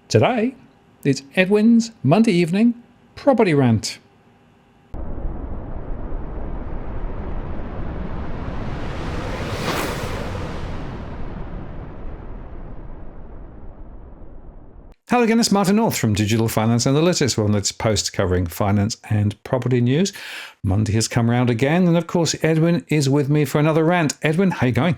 Today, it's Edwin's Monday evening property rant. Hello again, it's Martin North from Digital Finance Analytics, one that's post covering finance and property news. Monday has come round again, and of course, Edwin is with me for another rant. Edwin, how you going?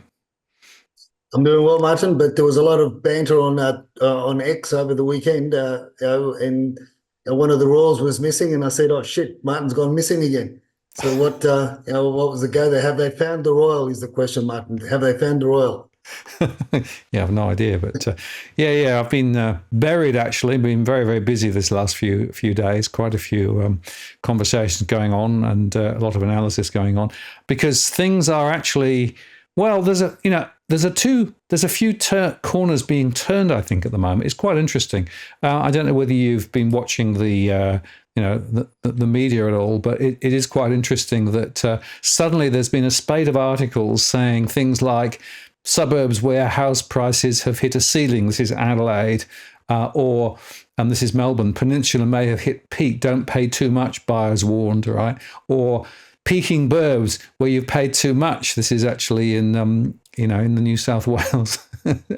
I'm doing well, Martin, but there was a lot of banter on X over the weekend, and one of the royals was missing, and I said, "Oh shit, Martin's gone missing again." So what was the go there? Have they found the royal? Is the question, Martin? Have they found the royal? Yeah, I've no idea, but yeah, I've been buried actually. Been very, very busy this last few days. Quite a few conversations going on, and a lot of analysis going on because things are actually. Well, there's a few corners being turned, I think, at the moment. It's quite interesting. I don't know whether you've been watching the media at all, but it is quite interesting that suddenly there's been a spate of articles saying things like suburbs where house prices have hit a ceiling. This is Adelaide, and this is Melbourne. Peninsula may have hit peak. Don't pay too much, buyers warned, right? Or peaking burbs where you've paid too much. This is actually in in the New South Wales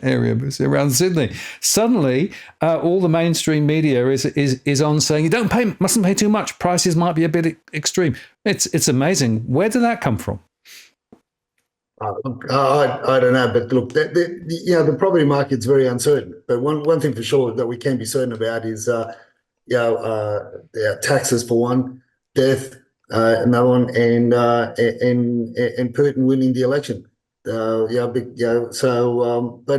area, but around Sydney. Suddenly, all the mainstream media is on saying you mustn't pay too much. Prices might be a bit extreme. It's amazing. Where did that come from? I don't know, but look, the property market's very uncertain. But one thing for sure that we can be certain about is taxes for one, death. Another one, and Putin winning the election. But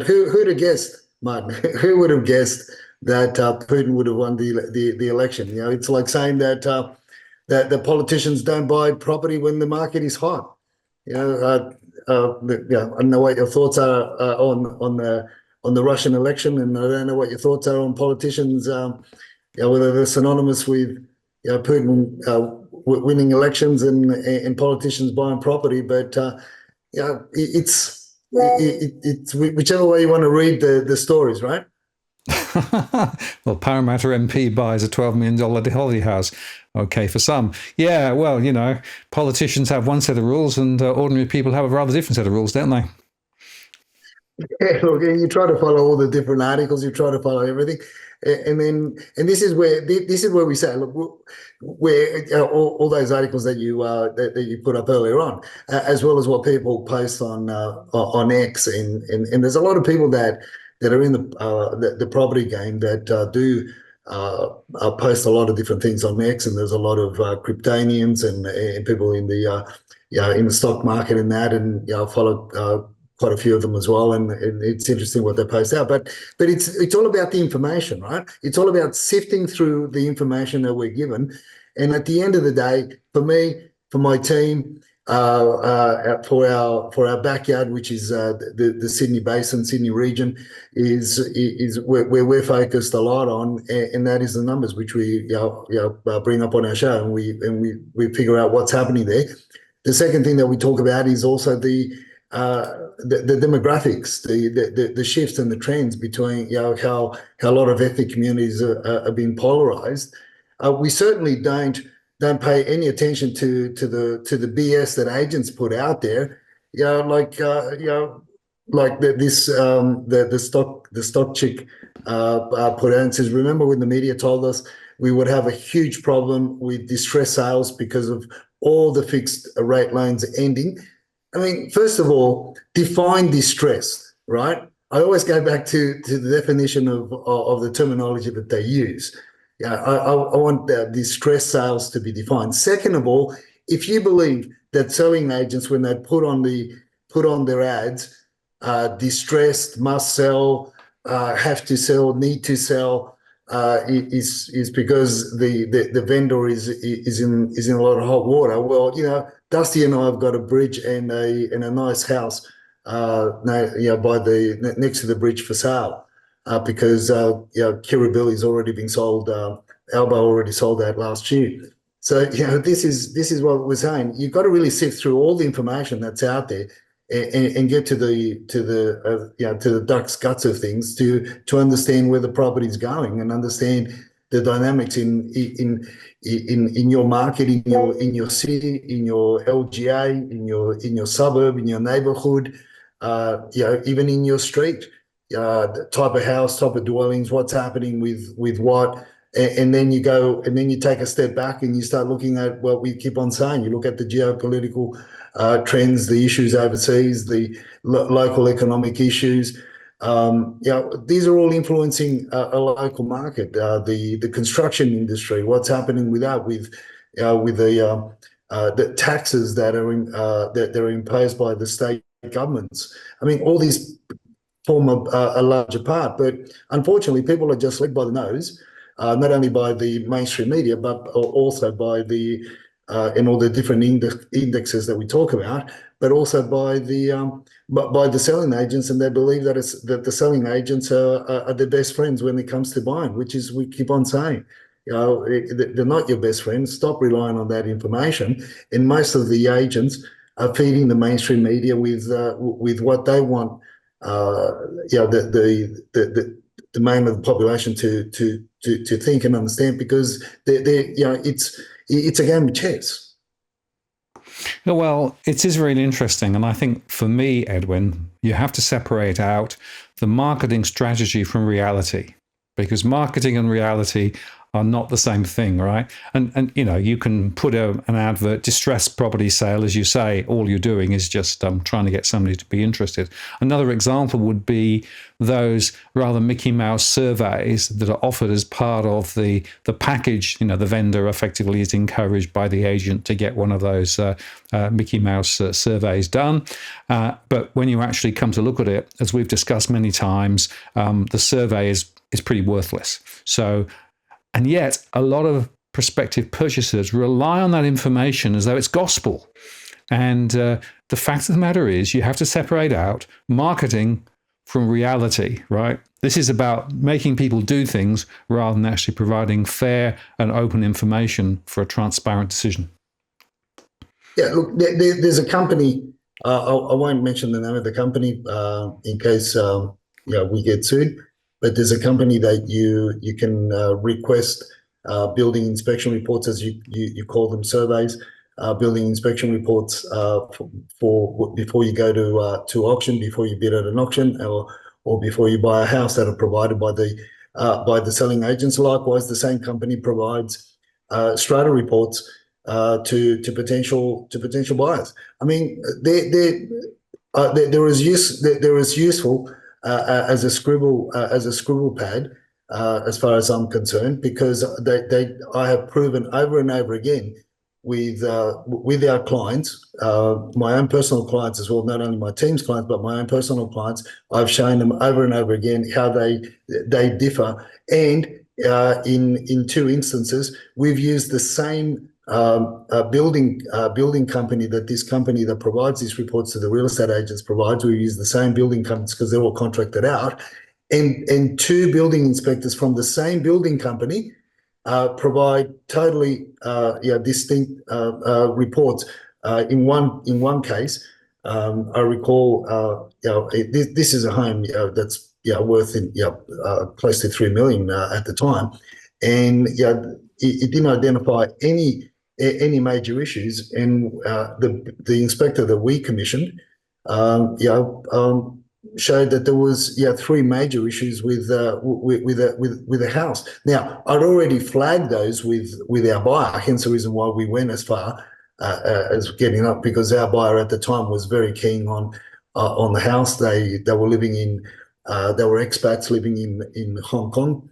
who'd have guessed, Martin? Who would have guessed that Putin would have won the election? It's like saying that that the politicians don't buy property when the market is hot. I don't know what your thoughts are on the Russian election, and I don't know what your thoughts are on politicians. Whether they're synonymous with Putin winning elections and politicians buying property, but it's whichever way you want to read the stories, right? Well, Parramatta MP buys a $12 million holiday house. Okay, for some. Yeah, well, politicians have one set of rules and ordinary people have a rather different set of rules, don't they? Yeah, look, you try to follow all the different articles, you try to follow everything. And this is where we say, look, where all those articles that you put up earlier on, as well as what people post on X, and there's a lot of people that are in the property game that do post a lot of different things on X, and there's a lot of cryptanians and people in the in the stock market and that, and follow quite a few of them as well, and it's interesting what they post out. But it's all about the information, right? It's all about sifting through the information that we're given, and at the end of the day, for me, for my team, for our backyard, which is the Sydney Basin, Sydney region, is where we're focused a lot on, and that is the numbers which we bring up on our show, and we figure out what's happening there. The second thing that we talk about is also the demographics, the shifts and the trends between how a lot of ethnic communities are being polarized. We certainly don't pay any attention to the BS that agents put out there. The stock chick put out and says, remember when the media told us we would have a huge problem with distress sales because of all the fixed rate loans ending. I mean, first of all, define distress, right? I always go back to the definition of the terminology that they use. I want the distress sales to be defined. Second of all, if you believe that selling agents, when they put on their ads, distressed, must sell, have to sell, need to sell, is because the vendor is in a lot of hot water. Well, Dusty and I have got a bridge and a nice house, next to the bridge for sale, because Kirribilli's already been sold. Alba already sold that last year. So this is what we're saying. You've got to really sift through all the information that's out there, and get to the to the duck's guts of things, to understand where the property is going and understand the dynamics in your market, in your city, in your LGA, in your suburb, in your neighborhood, even in your street, the type of house, type of dwellings, what's happening with what. And then you go, and then you take a step back and you start looking at what we keep on saying. You look at the geopolitical trends, the issues overseas, the local economic issues. These are all influencing a local market. The construction industry, what's happening with that, with the taxes that are imposed by the state governments. I mean, all these form a larger part, but unfortunately, people are just led by the nose. Not only by the mainstream media, but also by the in all the different indexes that we talk about, but also by the selling agents, and they believe that the selling agents are their best friends when it comes to buying, which is, we keep on saying, they're not your best friends. Stop relying on that information. And most of the agents are feeding the mainstream media with what they want. The main of the population to think and understand, because it's a game of chess. Well, it is really interesting. And I think for me, Edwin, you have to separate out the marketing strategy from reality, because marketing and reality are not the same thing, right? And you can put an advert, distressed property sale, as you say, all you're doing is just trying to get somebody to be interested. Another example would be those rather Mickey Mouse surveys that are offered as part of the package. The vendor effectively is encouraged by the agent to get one of those Mickey Mouse surveys done. But when you actually come to look at it, as we've discussed many times, the survey is pretty worthless. And yet, a lot of prospective purchasers rely on that information as though it's gospel. And the fact of the matter is, you have to separate out marketing from reality, right? This is about making people do things rather than actually providing fair and open information for a transparent decision. Yeah, look, there's a company, I won't mention the name of the company in case we get sued. But there's a company that you can request building inspection reports, as you call them, surveys, building inspection reports for before you go to auction, before you bid at an auction, or before you buy a house, that are provided by the selling agents. Likewise, the same company provides strata reports to potential buyers. I mean, they're as useful as a scribble pad, as far as I'm concerned, because I have proven over and over again with our clients, my own personal clients as well, not only my team's clients, but my own personal clients. I've shown them over and over again how they differ, and in two instances, we've used the same building company that this company that provides these reports to the real estate agents provides. We use the same building companies because they're all contracted out, and two building inspectors from the same building company provide totally distinct reports. In one case, I recall, this is a home that's worth close to $3 million at the time, and it didn't identify any major issues, and the inspector that we commissioned showed that there was three major issues with a house. Now, I'd already flagged those with our buyer, hence the reason why we went as far as getting up, because our buyer at the time was very keen on the house. They were living in they were expats living in Hong Kong.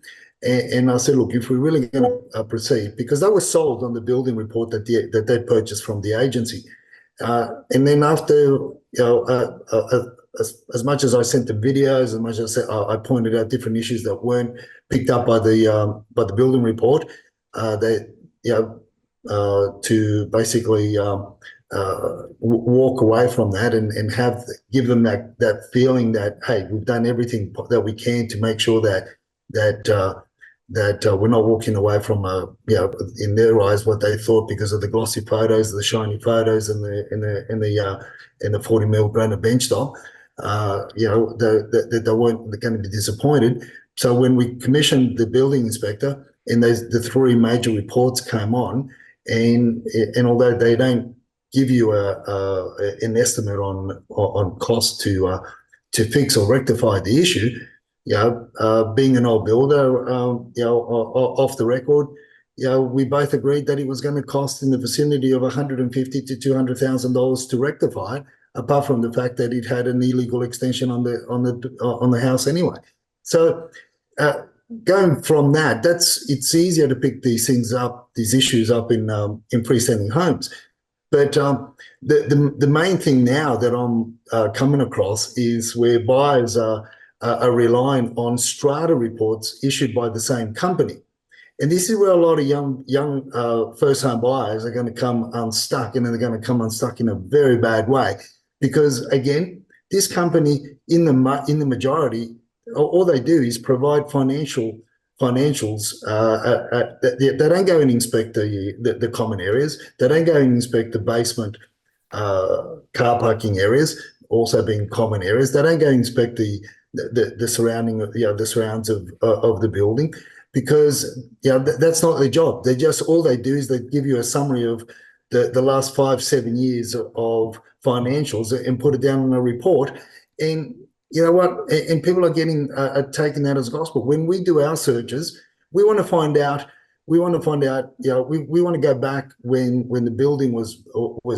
And I said, look, if we're really going to proceed, because they were sold on the building report that they purchased from the agency, and then after as much as I sent them videos, as much as I pointed out different issues that weren't picked up by the building report, to basically walk away from that and give them that feeling that, hey, we've done everything that we can to make sure that we're not walking away from in their eyes what they thought because of the glossy photos, the shiny photos, and the 40 mil granite bench top. They weren't going to be disappointed. So when we commissioned the building inspector, and the three major reports came on, and although they don't give you an estimate on cost to fix or rectify the issue, being an old builder, off the record, we both agreed that it was going to cost in the vicinity of $150,000 to $200,000 to rectify, apart from the fact that it had an illegal extension on the house anyway. So going from that, it's easier to pick these issues up in freestanding homes. But the main thing now that I'm coming across is where buyers are relying on strata reports issued by the same company. And this is where a lot of young first home buyers are going to come unstuck, and they're going to come unstuck in a very bad way, because again, this company in the majority, all they do is provide financials. They don't go and inspect the common areas. They don't go and inspect the basement car parking areas, also being common areas. They don't go and inspect the surrounding, the surrounds of the building, because that's not their job. All they do is they give you a summary of the last 5-7 years of financials and put it down in a report. And you know what? And people are taking that as gospel. When we do our searches, we want to find out. We want to go back when the building was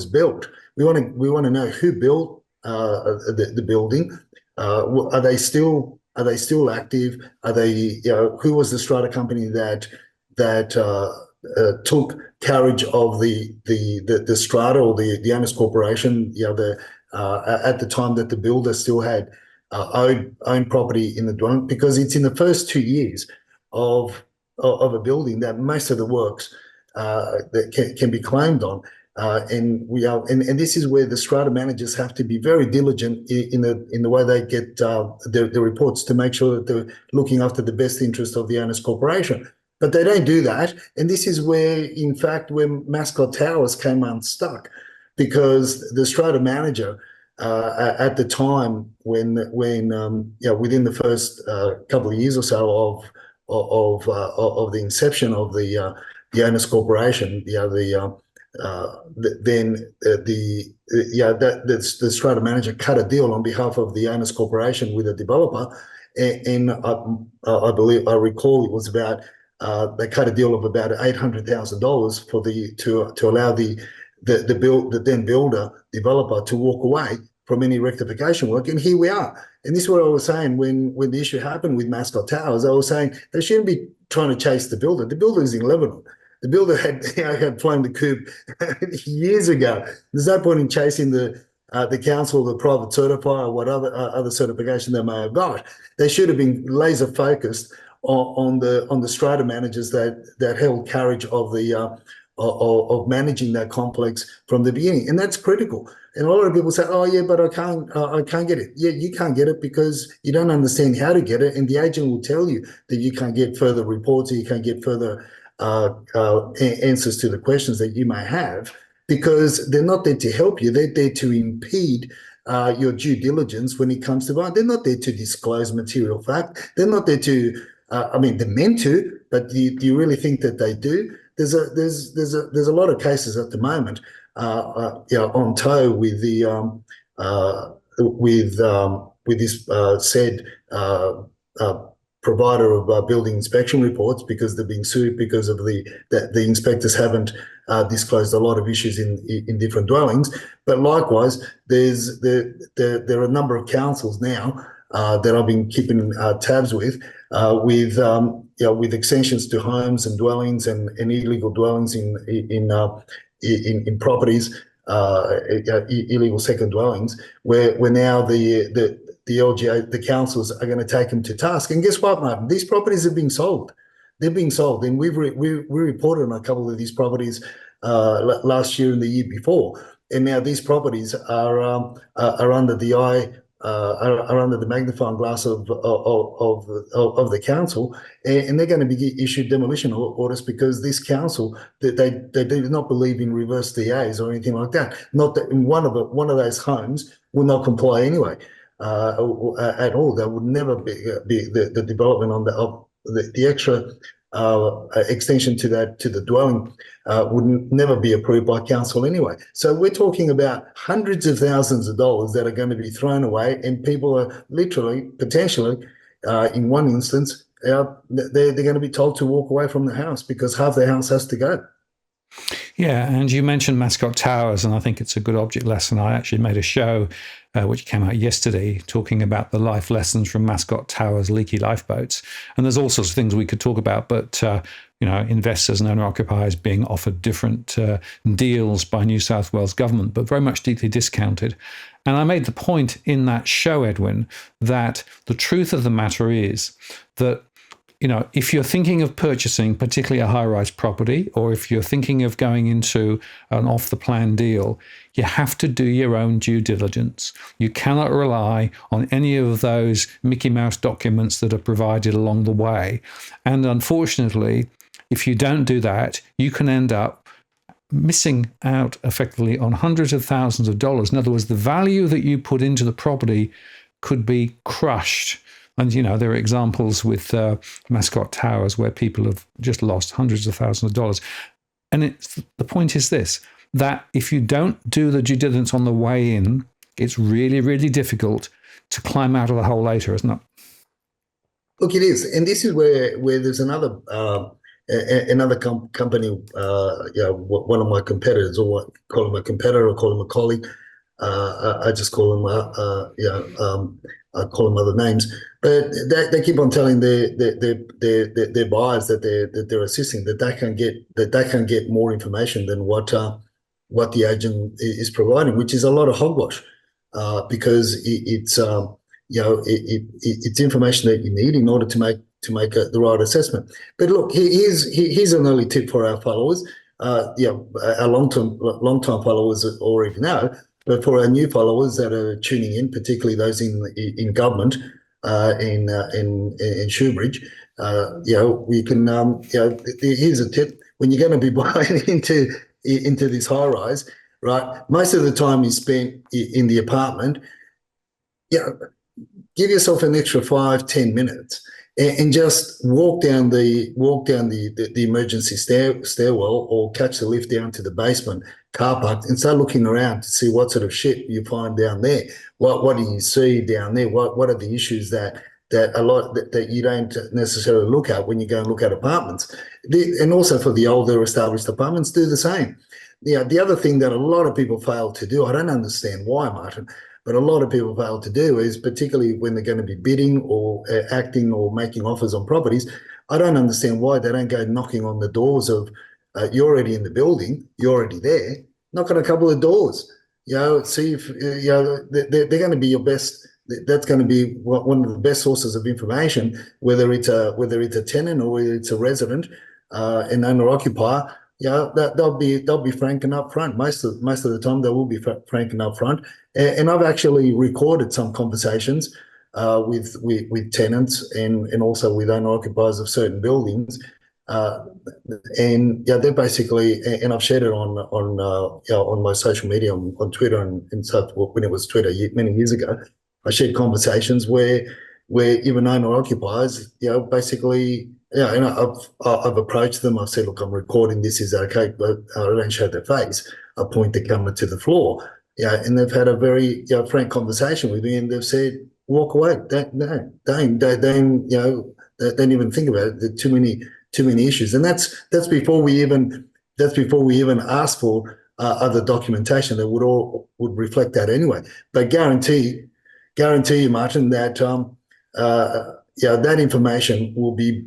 built. We want to know who built the building. Are they still active? Are they? Who was the strata company that took carriage of the strata or the owners corporation? At the time that the builder still had owned property in the dwelling, because it's in the first 2 years of a building that most of the works that can be claimed on. And this is where the strata managers have to be very diligent in the way they get the reports, to make sure that they're looking after the best interest of the owners corporation. But they don't do that, and this is where, in fact, when Mascot Towers came unstuck, because the strata manager at the time when within the first couple of years or so of the inception of the owners corporation, the strata manager cut a deal on behalf of the owners corporation with a developer, and I recall it was about they cut a deal of about $800,000 to allow the then builder developer to walk away from any rectification work. And here we are. And this is what I was saying when the issue happened with Mascot Towers. I was saying they shouldn't be trying to chase the builder. The builder is in Lebanon. The builder had flown the coop years ago. There's no point in chasing the council, the private certifier, or what other certification they may have got. They should have been laser focused on the strata managers that held carriage of of managing that complex from the beginning, and that's critical. And a lot of people say, "Oh yeah, but I can't get it." Yeah, you can't get it because you don't understand how to get it, and the agent will tell you that you can't get further reports, or you can't get further answers to the questions that you may have, because they're not there to help you. They're there to impede your due diligence when it comes to buying. They're not there to disclose material fact. They're not there to. They're meant to, but do you really think that they do? There's a lot of cases at the moment, on tow with this said provider of building inspection reports, because they're being sued because of the inspectors haven't disclosed a lot of issues in different dwellings. But likewise, there are a number of councils now that I've been keeping tabs with extensions to homes and dwellings and illegal dwellings in properties, illegal second dwellings, where now the LGA, the councils, are going to take them to task. And guess what, Martin? These properties are being sold. They're being sold, and we reported on a couple of these properties last year and the year before. And now these properties are under the eye are under the magnifying glass of the council, and they're going to be issued demolition orders because this council they do not believe in reverse DAs or anything like that. Not that in one of those homes will not comply anyway at all. There would never be the development on the extra extension to the dwelling would never be approved by council anyway. So we're talking about hundreds of thousands of dollars that are going to be thrown away, and people are literally, potentially, in one instance, they're going to be told to walk away from the house because half the house has to go. Yeah, and you mentioned Mascot Towers, and I think it's a good object lesson. I actually made a show which came out yesterday talking about the life lessons from Mascot Towers leaky lifeboats. And there's all sorts of things we could talk about, but investors and owner-occupiers being offered different deals by New South Wales government, but very much deeply discounted. And I made the point in that show, Edwin, that the truth of the matter is that if you're thinking of purchasing particularly a high-rise property, or if you're thinking of going into an off-the-plan deal, you have to do your own due diligence. You cannot rely on any of those Mickey Mouse documents that are provided along the way. And unfortunately, if you don't do that, you can end up missing out effectively on hundreds of thousands of dollars. In other words, the value that you put into the property could be crushed. And, there are examples with Mascot Towers where people have just lost hundreds of thousands of dollars. And the point is this, that if you don't do the due diligence on the way in, it's really, really difficult to climb out of the hole later, isn't it? Look, it is. And this is where there's another company, one of my competitors, or call him a competitor or call him a colleague. I just call them, I call them other names, but they keep on telling their buyers that they're assisting that they can get more information than what the agent is providing, which is a lot of hogwash, because it's information that you need in order to make the right assessment. But look, here's an early tip for our followers. Our long-time followers already know. But for our new followers that are tuning in, particularly those in government, in Shoebridge, we can, here's a tip: when you're going to be buying into this high rise, right? Most of the time is spent in the apartment. Give yourself an extra 5-10 minutes and just walk down the emergency stairwell, or catch the lift down to the basement car park and start looking around to see what sort of shit you find down there. What do you see down there? What are the issues that you don't necessarily look at when you go and look at apartments? And also for the older established apartments, do the same. The other thing that a lot of people fail to do, I don't understand why, Martin, but a lot of people fail to do is, particularly when they're going to be bidding or acting or making offers on properties, I don't understand why they don't go knocking on the doors of, you're already in the building, you're already there, knock on a couple of doors, see if, they're going to be your best. That's going to be one of the best sources of information, whether it's a tenant or whether it's a resident, an owner occupier. They'll be frank and upfront. Most of the time, they will be frank and upfront. And I've actually recorded some conversations with tenants and also with owner occupiers of certain buildings. They're basically, and I've shared it on my social media, on Twitter and stuff. When it was Twitter many years ago, I shared conversations where even owner occupiers, basically, and I've approached them. I've said, look, I'm recording this. Is that okay? But I don't show their face. I point the camera to the floor. And they've had a very frank conversation with me, and they've said, walk away. Don't even think about it. There are too many issues, and that's before we even ask for other documentation that would reflect that anyway. But guarantee you, Martin, that that information will be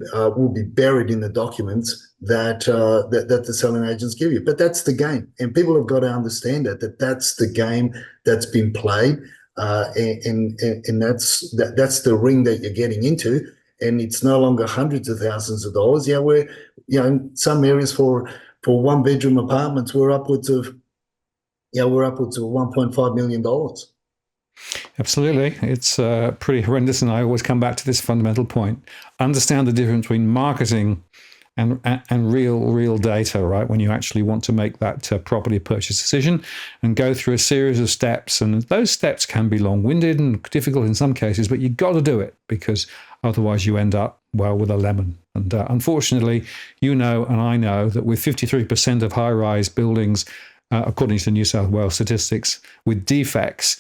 buried in the documents that the selling agents give you. But that's the game, and people have got to understand that's the game that's been played, and that's the ring that you're getting into. And it's no longer hundreds of thousands of dollars. We're, in some areas for one bedroom apartments, we're upwards of $1.5 million. Absolutely. It's pretty horrendous. And I always come back to this fundamental point. Understand the difference between marketing and real data, right? When you actually want to make that property purchase decision and go through a series of steps. And those steps can be long-winded and difficult in some cases, but you've got to do it because otherwise you end up, well, with a lemon. And unfortunately, you know, and I know that with 53% of high-rise buildings, according to New South Wales statistics, with defects,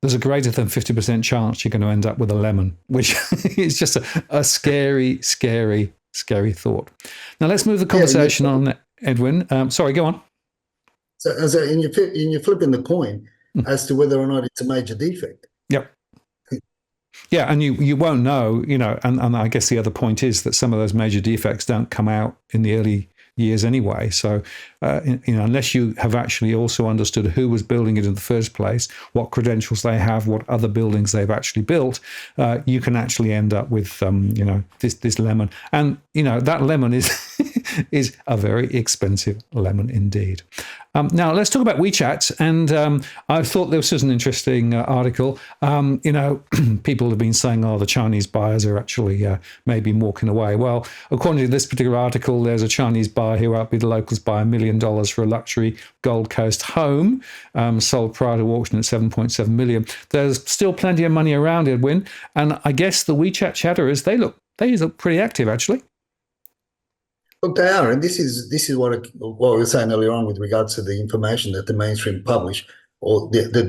there's a greater than 50% chance you're going to end up with a lemon, which is just a scary thought. Now let's move the conversation on, Edwin. Sorry, go on. So and you're flipping the coin as to whether or not it's a major defect. Yep. Yeah, and you won't know, you know, and I guess the other point is that some of those major defects don't come out in the early years anyway. So, you know, unless you have actually also understood who was building it in the first place, what credentials they have, what other buildings they've actually built, you can actually end up with, you know, this lemon. And, you know, that lemon is is a very expensive lemon indeed. Now, let's talk about WeChat. And I thought this was an interesting article. You know, people have been saying, oh, the Chinese buyers are actually maybe walking away. Well, according to this particular article, there's a Chinese buyer who outbid the locals by $1 million for a luxury Gold Coast home, sold prior to auction at $7.7 million. There's still plenty of money around, Edwin. And I guess the WeChat chatterers, they look pretty active, actually. Look, they are, and this is what we were saying earlier on with regards to the information that the mainstream publish, or the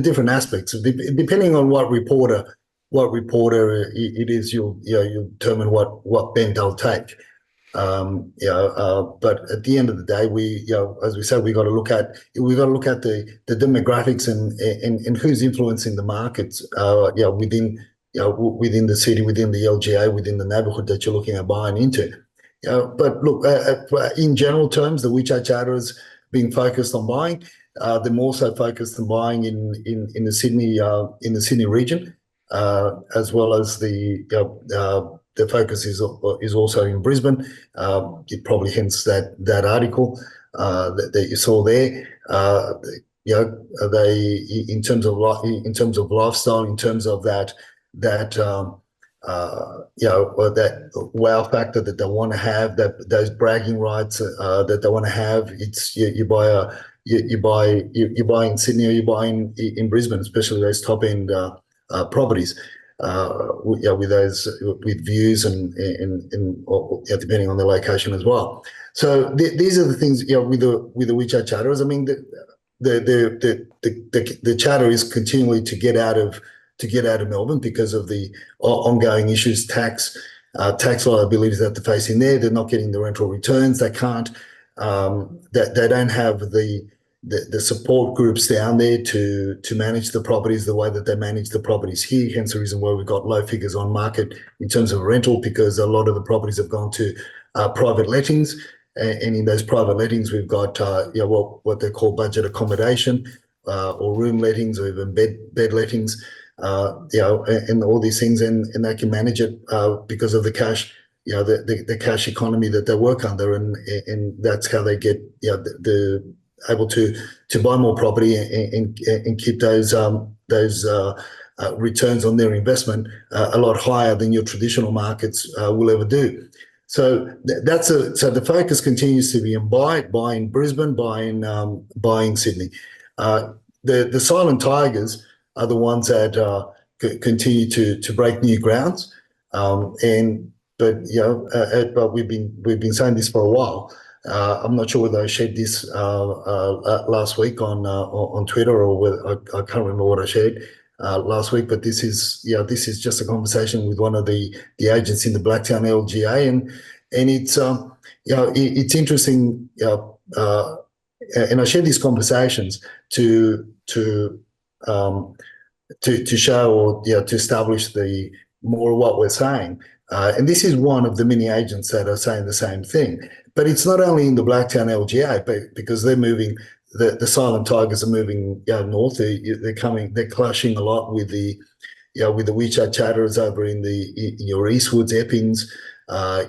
different aspects. Depending on what reporter it is, you'll determine what bent they'll take. But at the end of the day, as we said, we got to look at the demographics and who's influencing the markets. Within the city, within the LGA, within the neighbourhood that you're looking at buying into. But look, in general terms, the WeChat chatterers being focused on buying, they're more so focused on buying in the Sydney region, as well as the focus is also in Brisbane. It probably hence that article that you saw there. They in terms of lifestyle, in terms of that wow factor that they want to have, those bragging rights that they want to have. It's you buy in Sydney or you buy in Brisbane, especially those top end properties. With views and depending on the location as well. So these are the things with the WeChat chatterers. I mean the chatter is continually to get out of Melbourne because of the ongoing issues, tax liabilities that they're facing there. They're not getting the rental returns. They can't. They don't have the support groups down there to manage the properties the way that they manage the properties here. Hence the reason why we've got low figures on market in terms of rental, because a lot of the properties have gone to private lettings. And in those private lettings, we've got what they call budget accommodation or room lettings or even bed lettings. And all these things, and they can manage it because of the cash, the cash economy that they work under, and that's how they get able to buy more property and keep those returns on their investment a lot higher than your traditional markets will ever do. So so the focus continues to be in buying Brisbane, buying Sydney. The silent tigers are the ones that continue to break new grounds, but we've been saying this for a while. I'm not sure whether I shared this last week on Twitter or whether I can't remember what I shared last week. But this is just a conversation with one of the agents in the Blacktown LGA, and it's it's interesting. And I share these conversations to show or to establish the more of what we're saying. And this is one of the many agents that are saying the same thing. But it's not only in the Blacktown LGA, but because they're moving, the silent tigers are moving north. They're clashing a lot with the WeChat chatterers over in your Eastwoods, Eppings,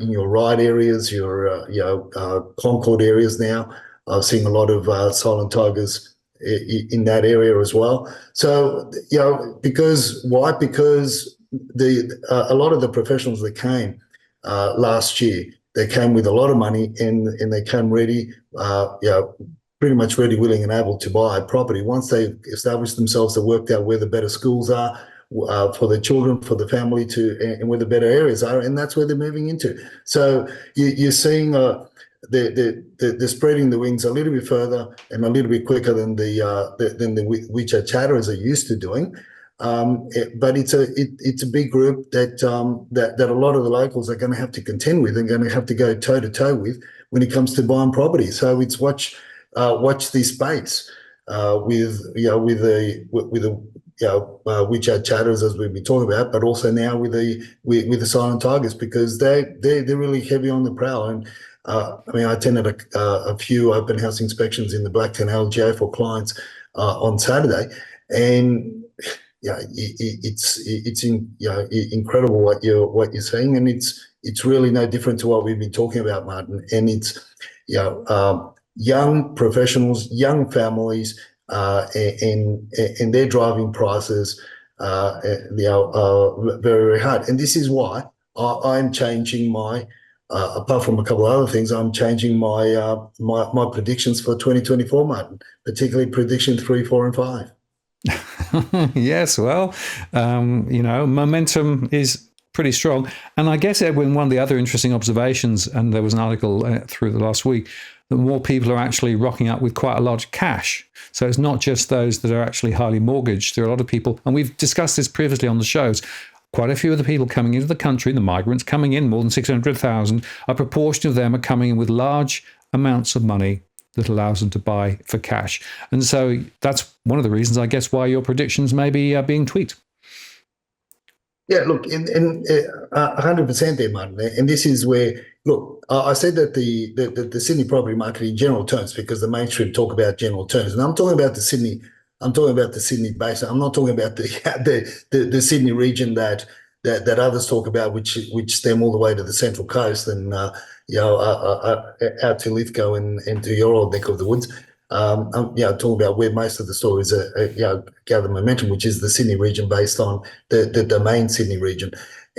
in your Ryde areas, your Concord areas now. I've seen a lot of silent tigers in that area as well. So, because why? Because a lot of the professionals that came last year, they came with a lot of money and they came ready, pretty much ready, willing, and able to buy a property. Once they established themselves, they worked out where the better schools are for the children, for the family and where the better areas are, and that's where they're moving into. So you're seeing they're spreading the wings a little bit further and a little bit quicker than the WeChat chatterers are used to doing. But it's a big group that a lot of the locals are going to have to contend with and going to have to go toe to toe with when it comes to buying property. So it's watch this space with the WeChat chatters, as we've been talking about, but also now with the silent tigers, because they're really heavy on the prowl. And I attended a few open house inspections in the Blacktown LGA for clients on Saturday, and it's incredible what you're seeing, and it's really no different to what we've been talking about, Martin. And it's young professionals, young families, and they're driving prices, very, very hard. And this is why I'm changing my, apart from a couple of other things, I'm changing my my predictions for 2024, Martin, particularly prediction 3, 4, and 5. Yes, well, momentum is pretty strong. And I guess, Edwin, one of the other interesting observations, and there was an article through the last week, that more people are actually rocking up with quite a large cash. So it's not just those that are actually highly mortgaged. There are a lot of people, and we've discussed this previously on the shows, quite a few of the people coming into the country, the migrants coming in, more than 600,000, a proportion of them are coming in with large amounts of money that allows them to buy for cash. And so that's one of the reasons, I guess, why your predictions may be being tweaked. Yeah, look, in 100% there, Martin. And this is where, look, I said that the Sydney property market in general terms, because the mainstream talk about general terms, and I'm talking about the Sydney basin. I'm not talking about the Sydney region that others talk about, which stem all the way to the Central Coast and out to Lithgow and to your old neck of the woods. I'm talking about where most of the stories gather momentum, which is the Sydney region, based on the main Sydney region.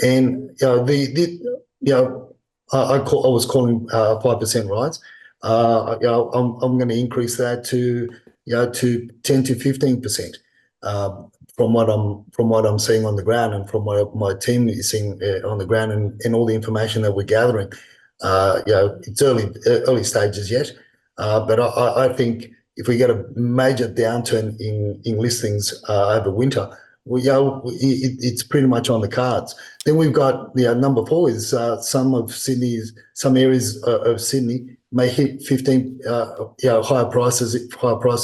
And I was calling 5% rise. I'm going to increase that to 10 to 15%. From what I'm seeing on the ground, and from what my team is seeing on the ground, and all the information that we're gathering. It's early stages yet, but I think if we get a major downturn in listings over winter, it's pretty much on the cards. Then we've got number 4 is some areas of Sydney may hit 15 higher price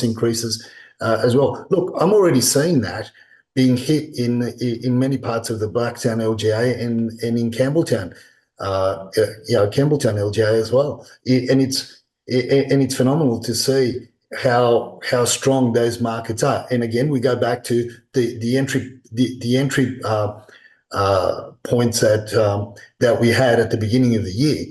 increases as well. Look, I'm already seeing that being hit in many parts of the Blacktown LGA and in Campbelltown, Campbelltown LGA as well. And it's phenomenal to see how strong those markets are. And again, we go back to the entry points that we had at the beginning of the year.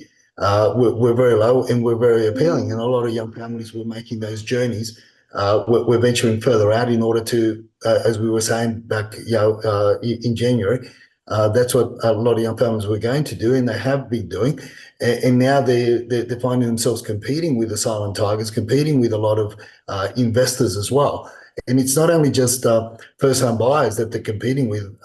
Were very low and were very appealing, and a lot of young families were making those journeys. We're venturing further out in order to, as we were saying back, in January, that's what a lot of young families were going to do, and they have been doing. And now they're finding themselves competing with the silent tigers, competing with a lot of investors as well. And it's not only just first-home buyers that they're competing with,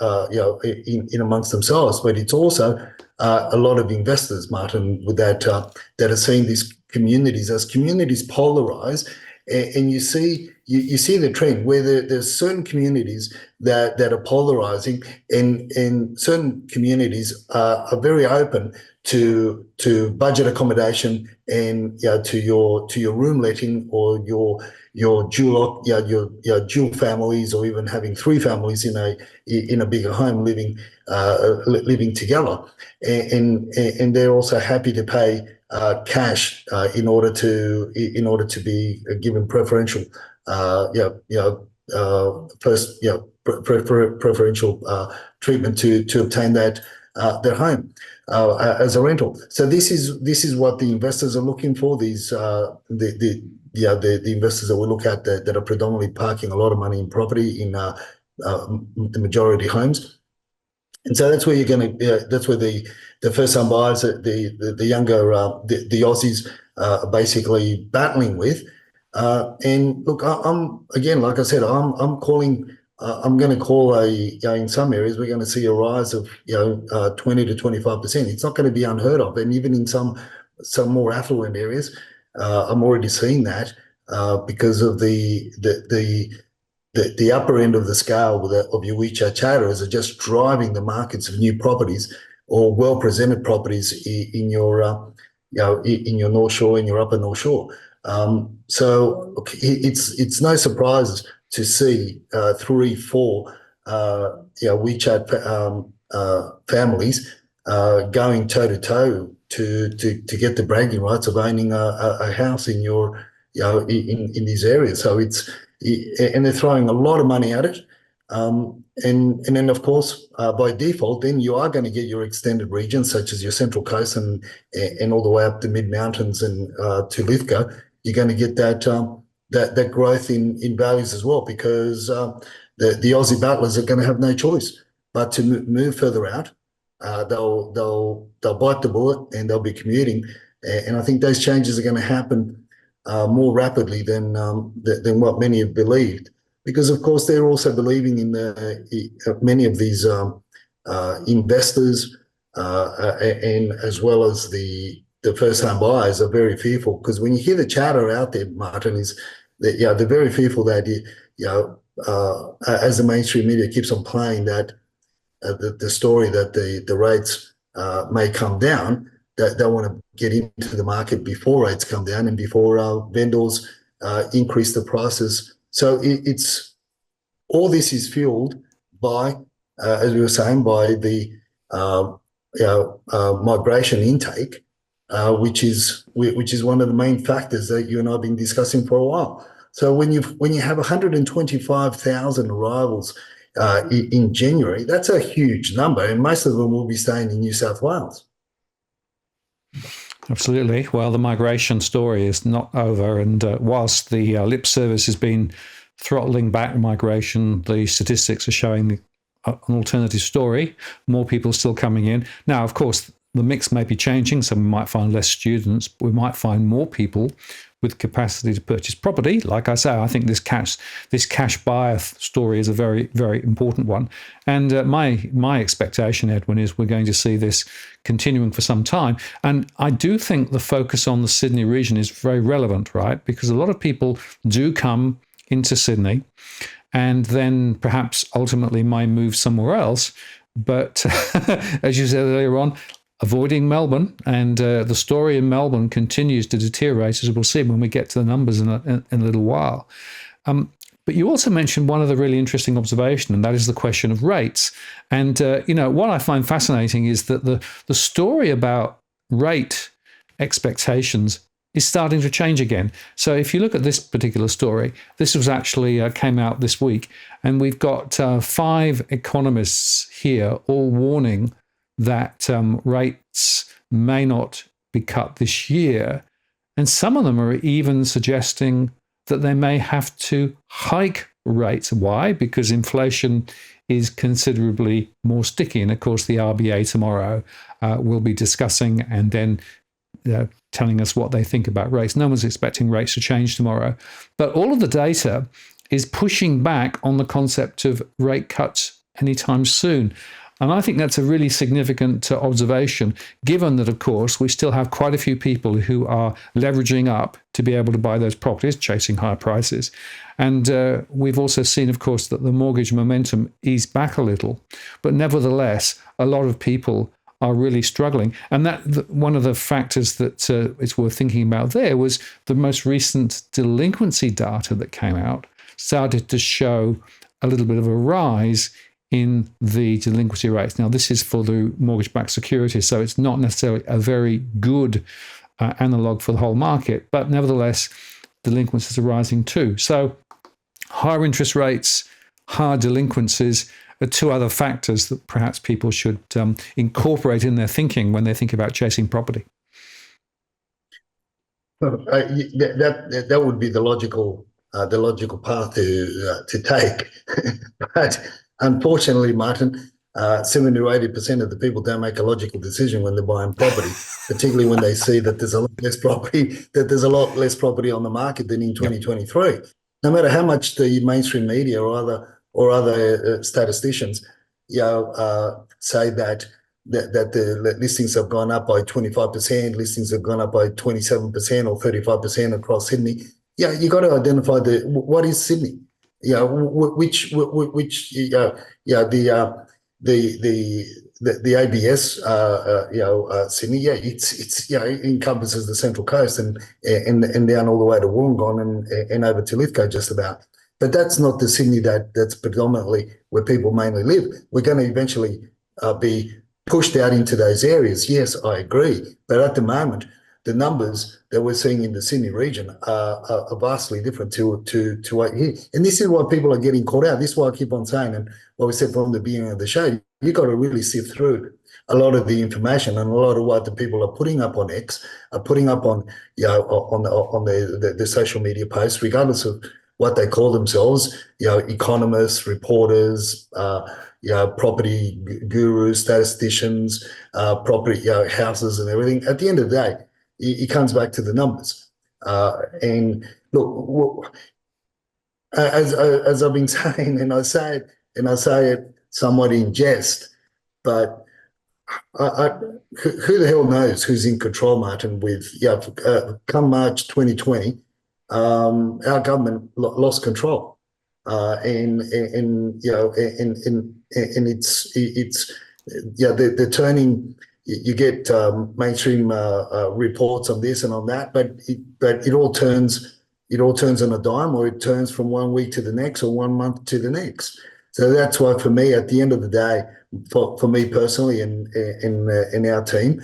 in amongst themselves, but it's also a lot of investors, Martin, with that are seeing these communities as communities polarize. And you see the trend where there's certain communities that are polarizing, and certain communities are very open to budget accommodation and to your room letting, or your dual families, or even having 3 families in a bigger home living together, and they're also happy to pay cash in order to be given preferential preferential treatment to obtain that their home as a rental. So this is what the investors are looking for. These the investors that we look at that are predominantly parking a lot of money in property in the majority homes. And so that's where you're going to. That's where the first-time buyers, the younger, the Aussies, are basically battling with. And look, I'm again, like I said, I'm calling. I'm going to call in some areas we're going to see a rise of 20 to 25%. It's not going to be unheard of, and even in some more affluent areas, I'm already seeing that because of the upper end of the scale of your WeChat chatters are just driving the markets of new properties or well-presented properties in your in your North Shore, in your upper North Shore. So look, it's no surprise to see 3-4 WeChat families going toe to toe to get the bragging rights of owning a house in your in these areas. So and they're throwing a lot of money at it. And then, of course, by default, then you are going to get your extended regions, such as your Central Coast and all the way up the mid-mountains and to Lithgow. You're going to get that growth in values as well, because the Aussie battlers are going to have no choice but to move further out. They'll bite the bullet and they'll be commuting. And I think those changes are going to happen more rapidly than what many have believed, because of course they're also believing in many of these investors and as well as the first-time buyers are very fearful, because when you hear the chatter out there, Martin, is that they're very fearful that as the mainstream media keeps on playing that the story that the rates may come down, that they want to get into the market before rates come down and before vendors increase the prices. So it's all this is fueled by, as we were saying, by the migration intake, which is one of the main factors that you and I have been discussing for a while. So when you have 125,000 arrivals in January, that's a huge number, and most of them will be staying in New South Wales. Absolutely. Well, the migration story is not over, and whilst the lip service has been throttling back migration, the statistics are showing an alternative story. More people still coming in. Now, of course, the mix may be changing, so we might find less students, but we might find more people with capacity to purchase property. Like I say, I think this cash buyer story is a very, very important one. And my expectation, Edwin, is we're going to see this continuing for some time. And I do think the focus on the Sydney region is very relevant, right? Because a lot of people do come into Sydney and then perhaps ultimately might move somewhere else. But as you said earlier on, avoiding Melbourne, and the story in Melbourne continues to deteriorate, as we'll see when we get to the numbers in a little while. But you also mentioned one of the really interesting observations, and that is the question of rates. And what I find fascinating is that the story about rate expectations is starting to change again. So if you look at this particular story, this was actually came out this week, and we've got 5 economists here all warning that rates may not be cut this year. And some of them are even suggesting that they may have to hike rates. Why? Because inflation is considerably more sticky. And of course, the RBA tomorrow will be discussing and then telling us what they think about rates. No one's expecting rates to change tomorrow. But all of the data is pushing back on the concept of rate cuts anytime soon. And I think that's a really significant observation, given that, of course, we still have quite a few people who are leveraging up to be able to buy those properties, chasing higher prices. And we've also seen, of course, that the mortgage momentum eased back a little. But nevertheless, a lot of people are really struggling. And that one of the factors that it's worth thinking about there was the most recent delinquency data that came out started to show a little bit of a rise in the delinquency rates. Now, this is for the mortgage-backed securities, so it's not necessarily a very good analog for the whole market, but nevertheless, delinquencies are rising too. So higher interest rates, higher delinquencies, two other factors that perhaps people should incorporate in their thinking when they think about chasing property. That would be the logical path to take, but unfortunately, Martin, 70 to 80% of the people don't make a logical decision when they're buying property, particularly when they see that there's a lot less property on the market than in 2023. Yep. No matter how much the mainstream media or other statisticians, say that the listings have gone up by 25%, listings have gone up by 27% or 35% across Sydney. You got to identify what is Sydney. The ABS, Sydney. It encompasses the Central Coast and down all the way to Wollongong and over to Lithgow just about. But that's not the Sydney that's predominantly where people mainly live. We're going to eventually be pushed out into those areas. Yes, I agree. But at the moment, the numbers that we're seeing in the Sydney region are vastly different to what here. And this is why people are getting caught out. This is why I keep on saying, and what we said from the beginning of the show, you've got to really sift through a lot of the information and a lot of what the people are putting up on X, are putting up on the social media posts, regardless of what they call themselves, economists, reporters, property gurus, statisticians, property, houses and everything. At the end of the day, it comes back to the numbers. And look, as I've been saying, and I say it somewhat in jest, but who the hell knows who's in control, Martin? With come March 2020, our government lost control, and it's they're turning. You get mainstream reports on this and on that, but it all turns on a dime, or it turns from 1 week to the next, or 1 month to the next. So that's why, for me, at the end of the day, for me personally and in our team,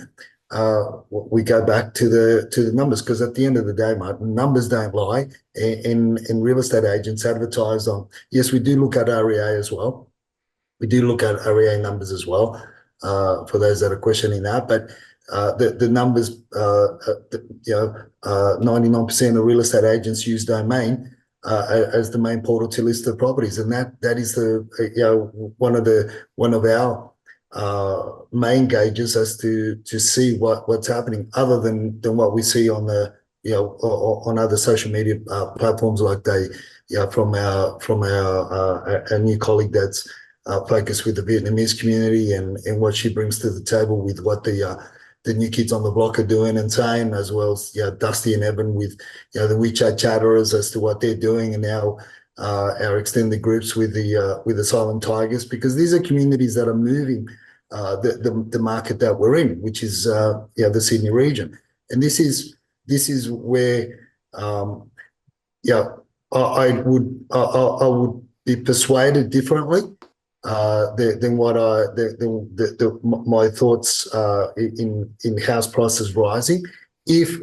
we go back to the numbers, because at the end of the day, Martin, numbers don't lie. And real estate agents advertise on. Yes, we do look at REA as well. We do look at REA numbers as well. For those that are questioning that, but the numbers, 99% of real estate agents use Domain as the main portal to list the properties, and that is one of our main gauges as to see what's happening, other than what we see on the on other social media platforms, like from our new colleague that's focused with the Vietnamese community and what she brings to the table with what the new kids on the block are doing and saying, as well as Dusty and Edwin with the WeChat chatterers as to what they're doing, and now our extended groups with the Silent Tigers, because these are communities that are moving the market that we're in, which is the Sydney region. And this is where I would be persuaded differently than what my thoughts in house prices rising, if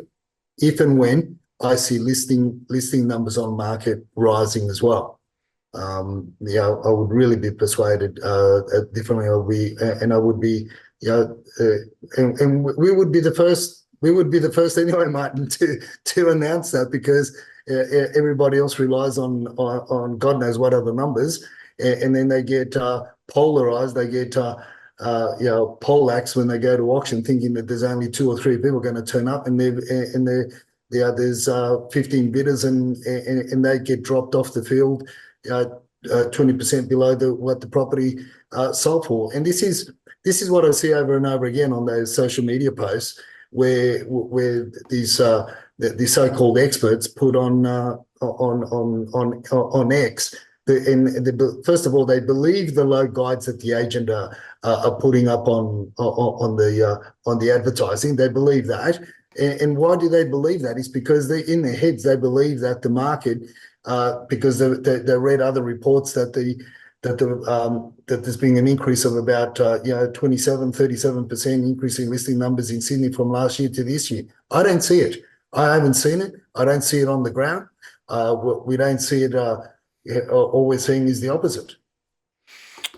and when I see listing numbers on market rising as well. I would really be persuaded differently. I would be, and we would be the first. We would be the first anyway, Martin, to announce that, because everybody else relies on God knows what other numbers. And then they get polarized. They get poleaxed when they go to auction, thinking that there's only 2 or 3 people going to turn up, and there's 15 bidders, and they get dropped off the field 20% below what the property sold for. And this is what I see over and over again on those social media posts, where these the so-called experts put on X. First of all, they believe the low guides that the agent are putting up on the advertising. They believe that, and why do they believe that? It's because they, in their heads, they believe that the market, because they read other reports that there's been an increase of about 37% increase in listing numbers in Sydney from last year to this year. I don't see it. I haven't seen it. I don't see it on the ground. We don't see it. All we're seeing is the opposite.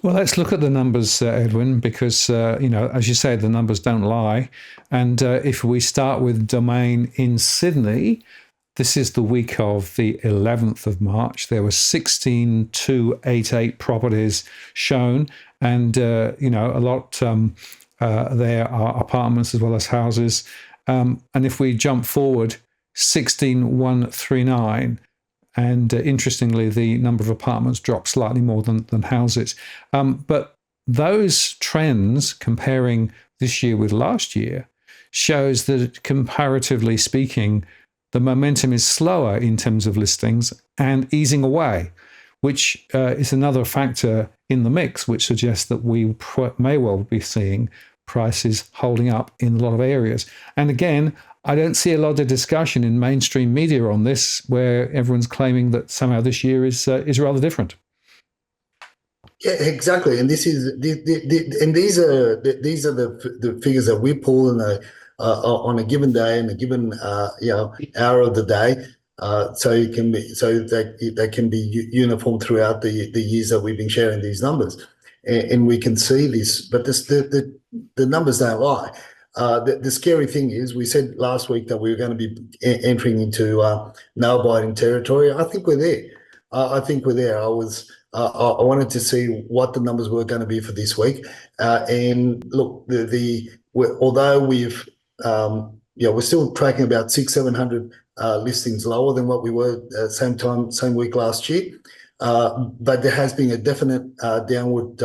Well, let's look at the numbers, Edwin, because, as you say, the numbers don't lie. And if we start with domain in Sydney, this is the week of the 11th of March. There were 16,288 properties shown, and, a lot there are apartments as well as houses. And if we jump forward, 16,139. And interestingly, the number of apartments dropped slightly more than houses. But those trends, comparing this year with last year, shows that comparatively speaking, the momentum is slower in terms of listings and easing away, which is another factor in the mix, which suggests that we may well be seeing prices holding up in a lot of areas. And again, I don't see a lot of discussion in mainstream media on this, where everyone's claiming that somehow this year is rather different. Yeah, exactly. And these are the figures that we pull on a given day and a given hour of the day. So they can be uniform throughout the years that we've been sharing these numbers, and we can see this. But the numbers don't lie. The scary thing is, we said last week that we were going to be entering into nail-biting territory. I think we're there. I think we're there. I wanted to see what the numbers were going to be for this week. And look, although we're still tracking about 600-700 listings lower than what we were same week last year. But there has been a definite downward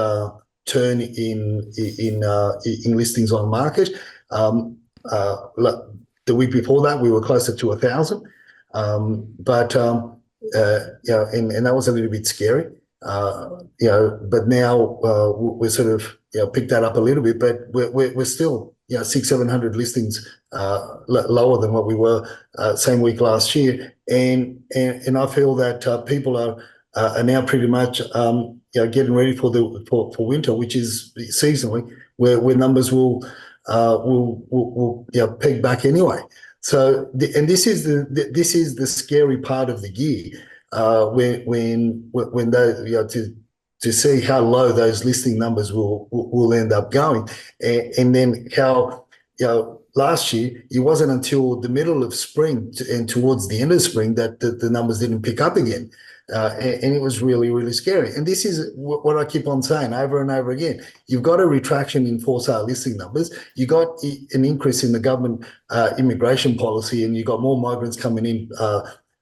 turn in listings on market. The week before that, we were closer to 1,000, but and that was a little bit scary. But now we're sort of picked that up a little bit, but we're still 600-700 listings lower than what we were same week last year, and I feel that people are now pretty much getting ready for winter, which is seasonally where numbers will peg back anyway. So this is the scary part of the year, when those, to see how low those listing numbers will end up going, and then how last year it wasn't until the middle of spring and towards the end of spring that the numbers didn't pick up again. And it was really, really scary. And this is what I keep on saying over and over again. You've got a retraction in for sale listing numbers. You got an increase in the government immigration policy, and you got more migrants coming in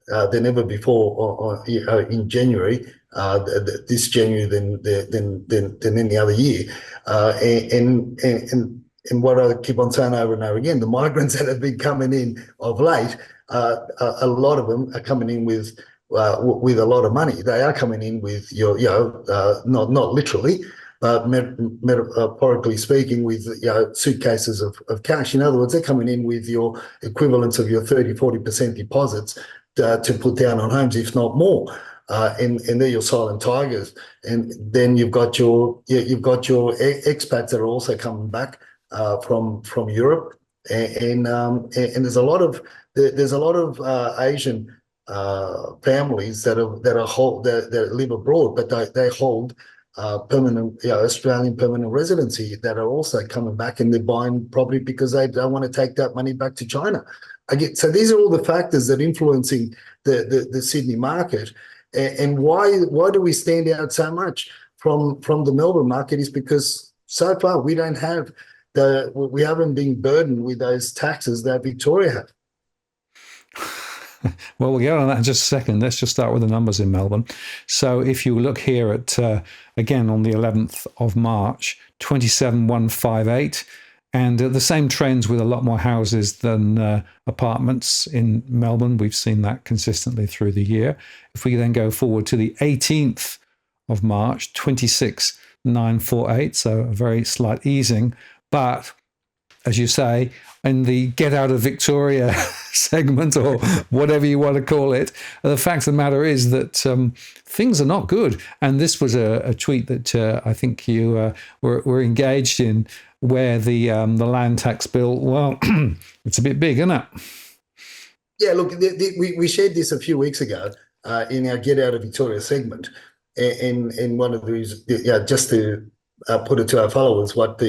than ever before in January, this January than any other year. And what I keep on saying over and over again, the migrants that have been coming in of late, a lot of them are coming in with a lot of money. They are coming in with not literally, but metaphorically speaking, with suitcases of cash. In other words, they're coming in with your equivalents of your 30-40% deposits to put down on homes, if not more. And they're your silent tigers. And then you've got your expats that are also coming back from Europe, and there's a lot of Asian families that live abroad, but they hold permanent Australian permanent residency, that are also coming back, and they're buying property because they don't want to take that money back to China. So these are all the factors that are influencing the Sydney market. And why do we stand out so much from the Melbourne market is because so far we haven't been burdened with those taxes that Victoria have. Well, we'll get on that in just a second. Let's just start with the numbers in Melbourne. So if you look here at, again, on the 11th of March, 27,158, and the same trends with a lot more houses than apartments in Melbourne. We've seen that consistently through the year. If we then go forward to the 18th of March, 26,948, so a very slight easing. But as you say, in the get out of Victoria segment, or whatever you want to call it, the fact of the matter is that things are not good. And this was a tweet that I think you were engaged in, where the land tax bill, well, it's a bit big, isn't it? Yeah, look, we shared this a few weeks ago in our Get Out of Victoria segment. and one of these, just to put it to our followers, what would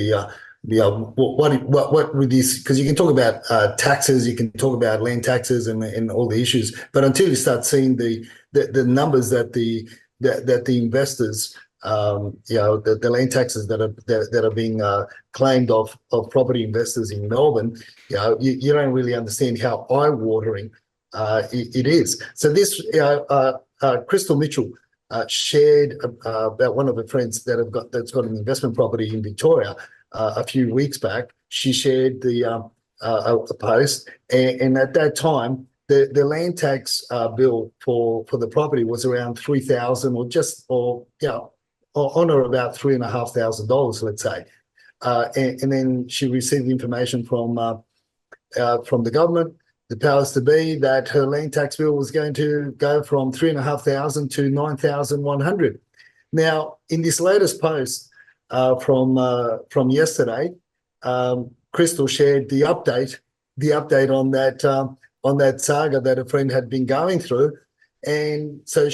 this, because you can talk about taxes, you can talk about land taxes and all the issues, but until you start seeing the numbers that the investors, the land taxes that are being claimed of property investors in Melbourne, you don't really understand how eye-watering it is. So this, Crystal Mitchell shared about one of her friends that's got an investment property in Victoria a few weeks back. She shared a post, and at that time, the land tax bill for the property was around $3,000 on or about $3,500, let's say. And then she received information from the government, the powers to be, that her land tax bill was going to go from $3,500 to $9,100. Now, in this latest post from yesterday, Crystal shared the update on that saga that a friend had been going through, and so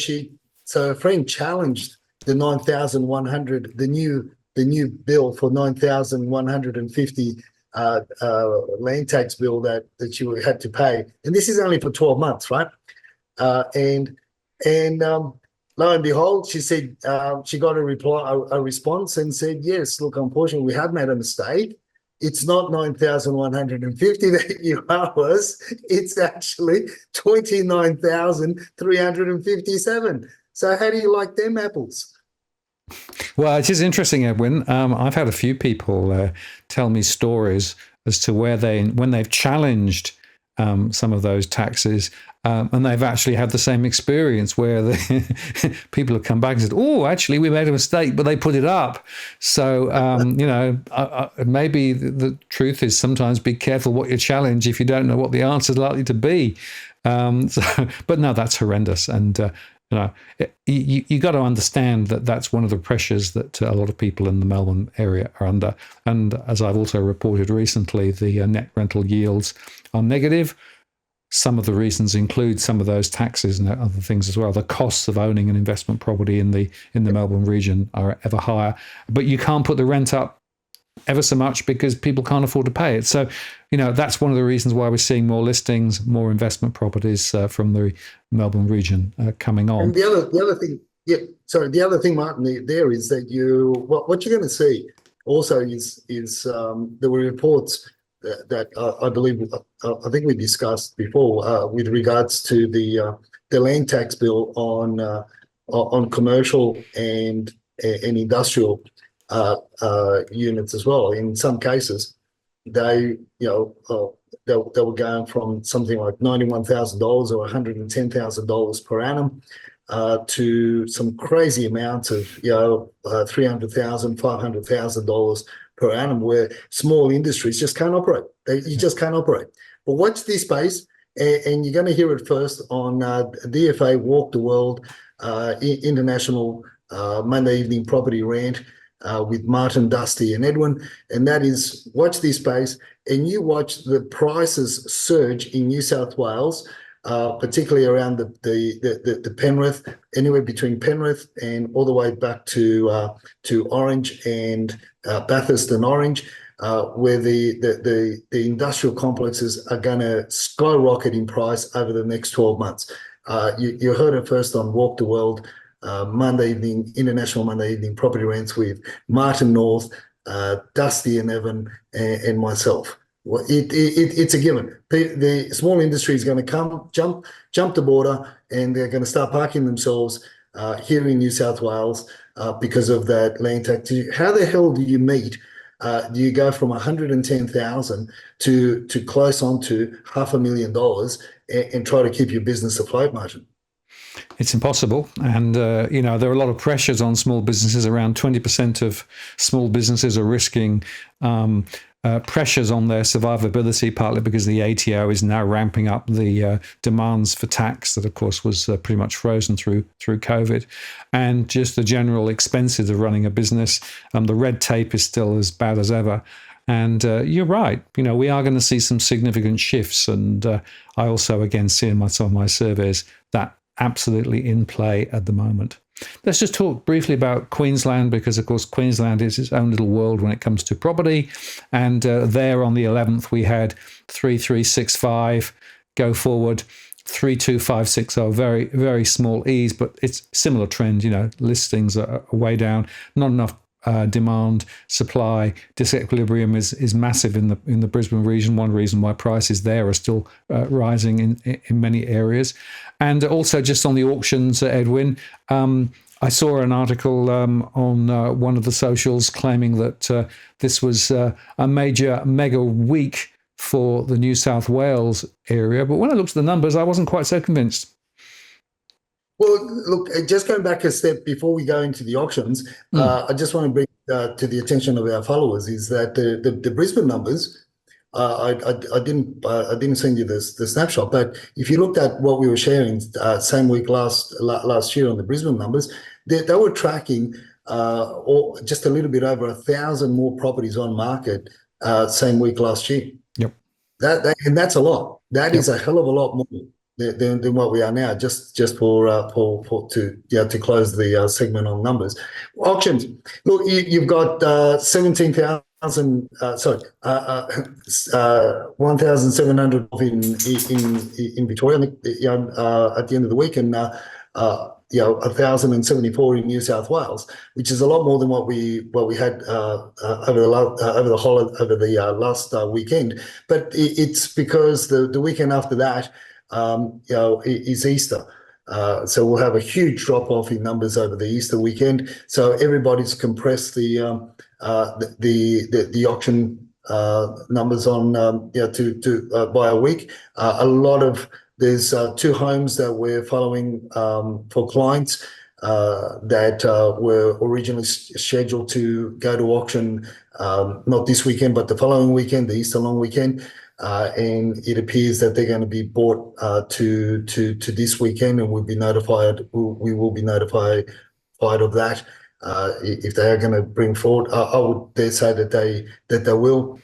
a friend challenged the 9,100, the new bill for 9,150 land tax bill that you had to pay, and this is only for 12 months, right? And lo and behold, she said she got a response and said, yes, look, unfortunately, we have made a mistake. It's not 9,150 that you owe us. It's actually 29,357. So how do you like them apples? Well, it is interesting, Edwin. I've had a few people tell me stories as to when they've challenged some of those taxes, and they've actually had the same experience where people have come back and said, oh, actually, we made a mistake, but they put it up. So, maybe the truth is sometimes be careful what you challenge if you don't know what the answer is likely to be. But no, that's horrendous. And, you got to understand that that's one of the pressures that a lot of people in the Melbourne area are under. And as I've also reported recently, the net rental yields are negative. Some of the reasons include some of those taxes and other things as well. The costs of owning an investment property in the Melbourne region are ever higher, but you can't put the rent up ever so much because people can't afford to pay it. So, that's one of the reasons why we're seeing more listings, more investment properties from the Melbourne region coming on. And the other thing, the other thing, Martin, there is that what you're going to see also is there were reports that I believe I think we discussed before with regards to the land tax bill on commercial and industrial units as well. In some cases, they were going from something like $91,000 or $110,000 per annum to some crazy amounts of $300,000, $500,000 per annum, where small industries just can't operate. You just can't operate. But watch this space, and you're going to hear it first on DFA Walk the World International Monday Evening Property Rant with Martin, Dusty, and Edwin. And that is, watch this space, and you watch the prices surge in New South Wales, particularly around the Penrith, anywhere between Penrith and all the way back to Orange and Bathurst and Orange, where the industrial complexes are going to skyrocket in price over the next 12 months. You heard it first on Walk the World International Monday Evening Property Rants with Martin North, Dusty and Evan, and myself. Well, it's a given. The small industry is going to jump the border, and they're going to start parking themselves here in New South Wales because of that land tax. How the hell do you meet? Do you go from 110,000 to close on to $500,000 and try to keep your business afloat, Martin? It's impossible. And, there are a lot of pressures on small businesses. Around 20% of small businesses are risking pressures on their survivability, partly because the ATO is now ramping up the demands for tax that, of course, was pretty much frozen through COVID, and just the general expenses of running a business. The red tape is still as bad as ever. And you're right. We are going to see some significant shifts. And I also, again, see in some of my surveys that absolutely in play at the moment. Let's just talk briefly about Queensland, because, of course, Queensland is its own little world when it comes to property. And there on the 11th, we had 3365 go forward, 3256, very, very small ease, but it's similar trend. Listings are way down, not enough demand, supply disequilibrium is massive in the Brisbane region. One reason why prices there are still rising in many areas. And also just on the auctions, Edwin, I saw an article on one of the socials claiming that this was a mega week for the New South Wales area. But when I looked at the numbers, I wasn't quite so convinced. Well, look, just going back a step before we go into the auctions, I just want to bring to the attention of our followers is that the Brisbane numbers, I didn't send you the snapshot, but if you looked at what we were sharing same week last year on the Brisbane numbers, they were tracking or just a little bit over 1,000 more properties on market same week last year. Yep. And that's a lot. That is a hell of a lot more than what we are now, just for to close the segment on numbers. Auctions. Look, you've got 17,000. 1,700 in Victoria. At the end of the week, and 1,074 in New South Wales, which is a lot more than what we had over the last weekend. But it's because the weekend after that, is Easter. So we'll have a huge drop off in numbers over the Easter weekend. So everybody's compressed the auction numbers on by a week. There's 2 homes that we're following for clients that were originally scheduled to go to auction not this weekend but the following weekend, the Easter long weekend. And it appears that they're going to be brought to this weekend, and we'll be notified. We will be notified of that if they are going to bring forward. I would dare say that they will,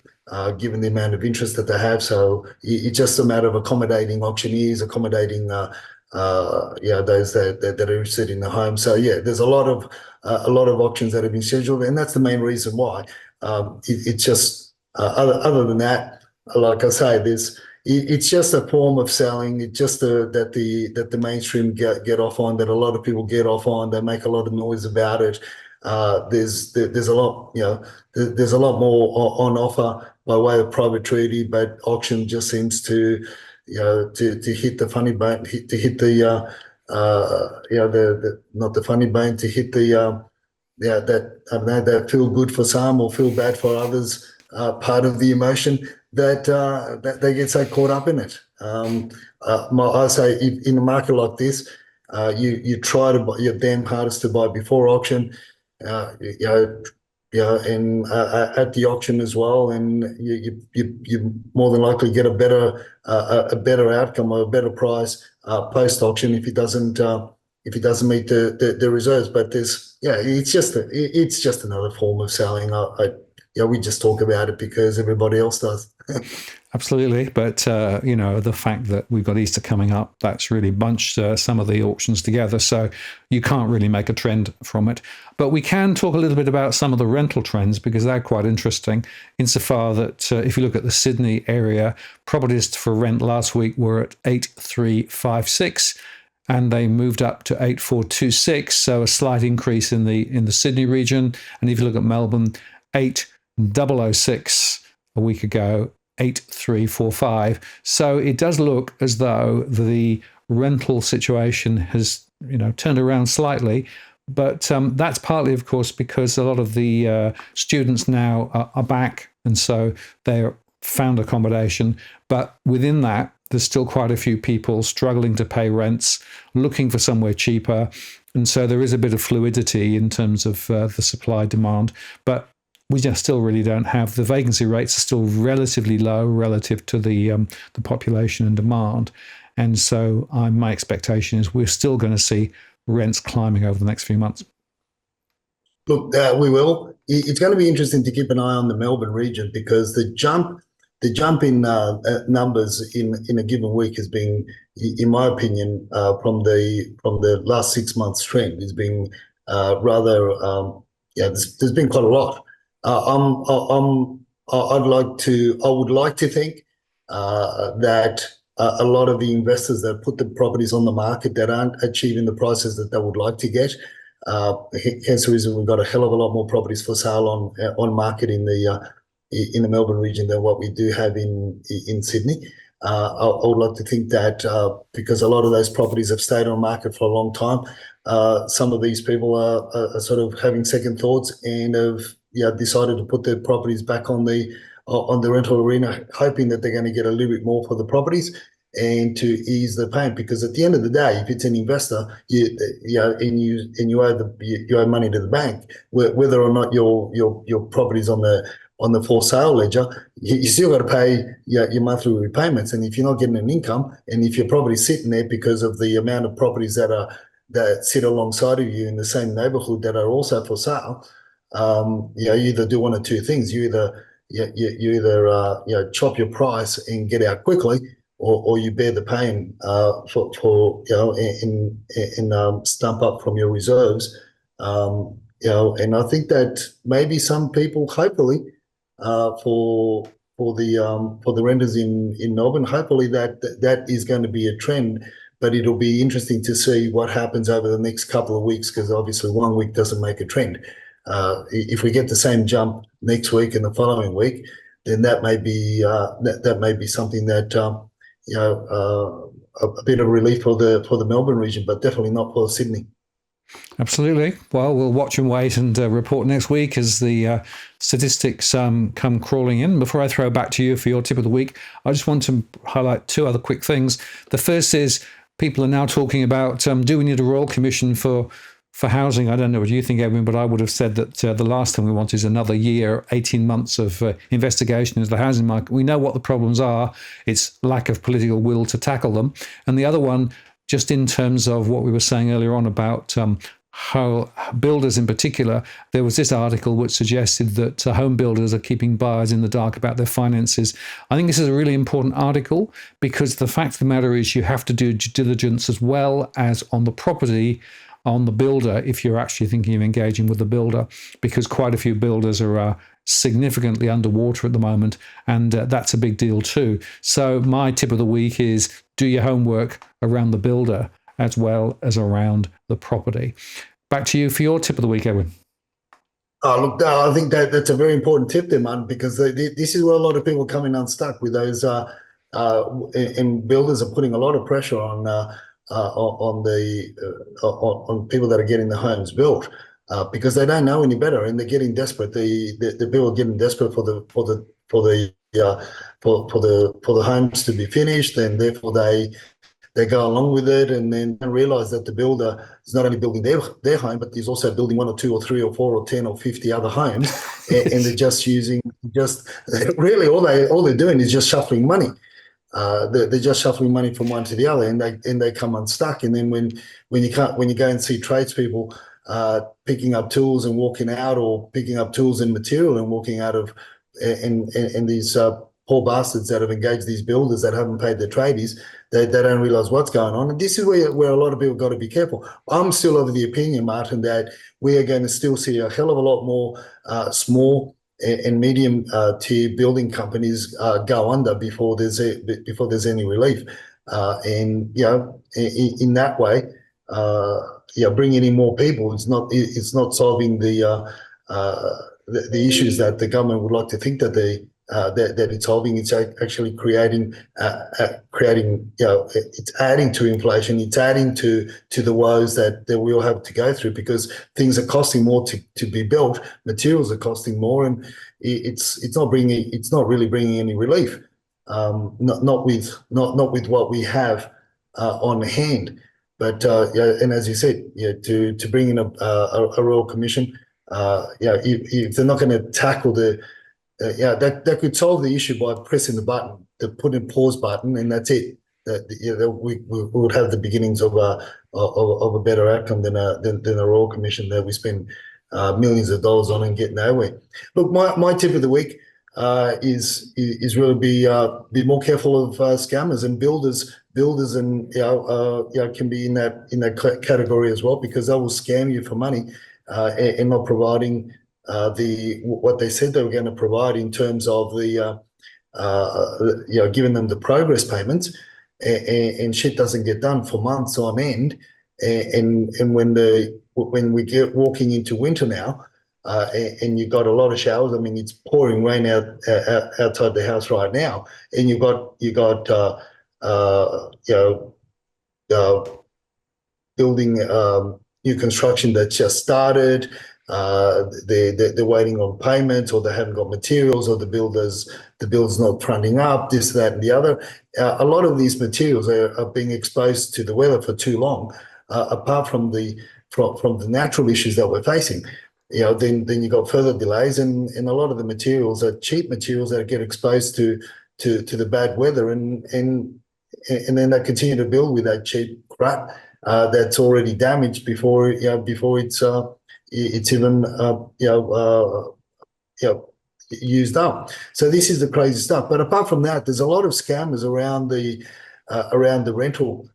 given the amount of interest that they have. So it's just a matter of accommodating auctioneers, accommodating those that are interested in the home. So there's a lot of auctions that have been scheduled, and that's the main reason why. It's just other than that. Like I say, it's just a form of selling. It's just that the mainstream get off on, that a lot of people get off on. They make a lot of noise about it. There's a lot, there's a lot more on offer by way of private treaty, but auction just seems to hit the funny bone, to hit the not the funny bone, to hit the that I don't know, that feel good for some or feel bad for others. Part of the emotion that they get so caught up in it. I say in a market like this, you try to buy your damn hardest to buy before auction, and at the auction as well, and you more than likely get a better outcome or a better price post auction if it doesn't meet the reserves. But it's just another form of selling. We just talk about it because everybody else does. Absolutely. But, the fact that we've got Easter coming up, that's really bunched some of the auctions together. So you can't really make a trend from it. But we can talk a little bit about some of the rental trends because they're quite interesting insofar that if you look at the Sydney area, properties for rent last week were at 8356 and they moved up to 8426. So a slight increase in the Sydney region. And if you look at Melbourne, 8006 a week ago, 8345. So it does look as though the rental situation has turned around slightly, but that's partly, of course, because a lot of the students now are back, and so they're found accommodation. But within that, there's still quite a few people struggling to pay rents, looking for somewhere cheaper, and so there is a bit of fluidity in terms of the supply demand. But we just still really don't have, the vacancy rates are still relatively low relative to the population and demand. And so my expectation is we're still going to see rents climbing over the next few months. Look, we will. It's going to be interesting to keep an eye on the Melbourne region because the jump the jump in numbers in a given week has been, in my opinion, from the last 6 months trend has been rather there's been quite a lot. I would like to think that a lot of the investors that put the properties on the market that aren't achieving the prices that they would like to get. Hence the reason we've got a hell of a lot more properties for sale on market in the Melbourne region than what we do have in Sydney. I would like to think that because a lot of those properties have stayed on market for a long time, some of these people are sort of having second thoughts and have decided to put their properties back on the rental arena, hoping that they're going to get a little bit more for the properties and to ease the pain. Because at the end of the day, if it's an investor, you owe money to the bank, whether or not your property's on the for sale ledger, you still got to pay your monthly repayments. And if you're not getting an income, and if your property's sitting there because of the amount of properties that sit alongside of you in the same neighbourhood that are also for sale, you either do one of two things. You either chop your price and get out quickly, or you bear the pain and stump up from your reserves. And I think that maybe some people, hopefully, for the renters in Melbourne, hopefully that is going to be a trend. But it'll be interesting to see what happens over the next couple of weeks, because obviously 1 week doesn't make a trend. If we get the same jump next week and the following week, then that may be something that a bit of relief for the Melbourne region, but definitely not for Sydney. Absolutely. Well, we'll watch and wait and report next week as the statistics come crawling in. Before I throw back to you for your tip of the week, I just want to highlight two other quick things. The first is people are now talking about, do we need a Royal Commission for housing? I don't know what you think, Edwin, but I would have said that the last thing we want is another year, 18 months of investigation into the housing market. We know what the problems are. It's lack of political will to tackle them. And the other one, just in terms of what we were saying earlier on about how builders in particular, there was this article which suggested that home builders are keeping buyers in the dark about their finances. I think this is a really important article, because the fact of the matter is you have to do due diligence as well as on the property, on the builder, if you're actually thinking of engaging with the builder, because quite a few builders are significantly underwater at the moment, and that's a big deal too. So my tip of the week is do your homework around the builder as well as around the property. Back to you for your tip of the week, Edwin. Oh, look, I think that's a very important tip there, man, because this is where a lot of people are coming unstuck with those, and builders are putting a lot of pressure on people that are getting the homes built, because they don't know any better and they're getting desperate. The people are getting desperate for the homes to be finished, and therefore they go along with it, and then realize that the builder is not only building their home, but he's also building 1 or 2 or 3 or 4 or 10 or 50 other homes, and they're just really all they're doing is just shuffling money. They're just shuffling money from one to the other, and they come unstuck. And then when you go and see tradespeople picking up tools and walking out, or picking up tools and material and walking out of, and these poor bastards that have engaged these builders that haven't paid their tradies, they don't realise what's going on. And this is where a lot of people got to be careful. I'm still of the opinion, Martin, that we are going to still see a hell of a lot more small and medium tier building companies go under before there's any relief. And in that way, bringing in more people, it's not solving the issues that the government would like to think that it's solving. It's actually creating, it's adding to inflation. It's adding to the woes that we all have to go through, because things are costing more to be built. Materials are costing more, and it's not really bringing any relief. Not with what we have on hand. But and as you said, to bring in a Royal Commission, if they're not going to tackle that could solve the issue by pressing the button, the put in pause button, and that's it. We would have the beginnings of a better outcome than a Royal Commission that we spend millions of dollars on and get nowhere. Look, my tip of the week, is really be more careful of scammers, and builders and can be in that category as well, because they will scam you for money and not providing what they said they were going to provide in terms of the giving them the progress payments, and shit doesn't get done for months on end, and when we get walking into winter now. And you've got a lot of showers. I mean, it's pouring rain outside the house right now, and you got building new construction that's just started. They're waiting on payments, or they haven't got materials, or the build's not fronting up. This, that, and the other. A lot of these materials are being exposed to the weather for too long. Apart from the natural issues that we're facing. Then you got further delays, and a lot of the materials are cheap materials that get exposed to the bad weather, and then they continue to build with that cheap crap that's already damaged before it's even used up. So this is the crazy stuff. But apart from that, there's a lot of scammers around the rental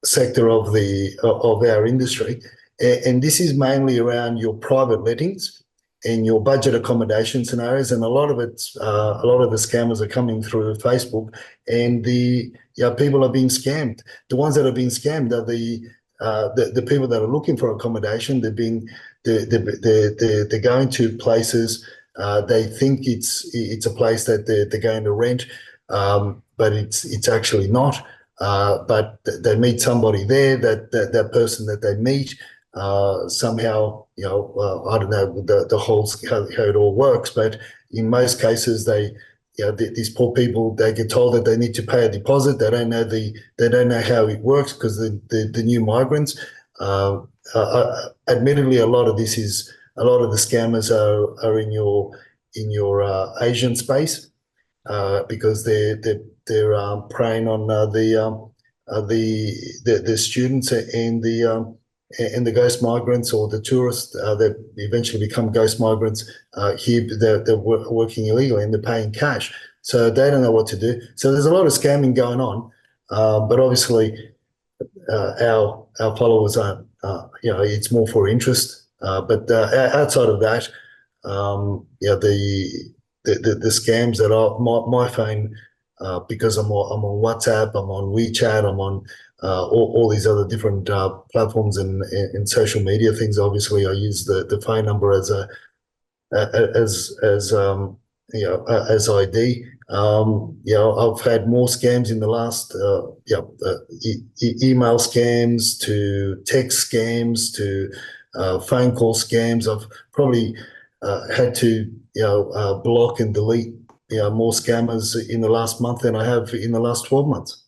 sector of our industry, and this is mainly around your private lettings and your budget accommodation scenarios, and a lot of the scammers are coming through Facebook, and people are being scammed. The ones that are being scammed are the people that are looking for accommodation. They're going to places. They think it's a place that they're going to rent, but it's actually not. But they meet somebody there. That person that they meet somehow, I don't know the whole how it all works, but in most cases these poor people, they get told that they need to pay a deposit. They don't know how it works, because the new migrants. Admittedly, a lot of the scammers are in your Asian space, because they're preying on the students and the ghost migrants, or the tourists that eventually become ghost migrants here. They're working illegally and they're paying cash, so they don't know what to do. So there's a lot of scamming going on, but obviously our followers aren't. It's more for interest. But outside of that, the scams that are my phone, because I'm on WhatsApp, I'm on WeChat, I'm on all these other different platforms and social media things. Obviously, I use the phone number as ID. I've had more scams in the last email scams, to text scams, to phone call scams. I've probably had to block and delete more scammers in the last month than I have in the last 12 months.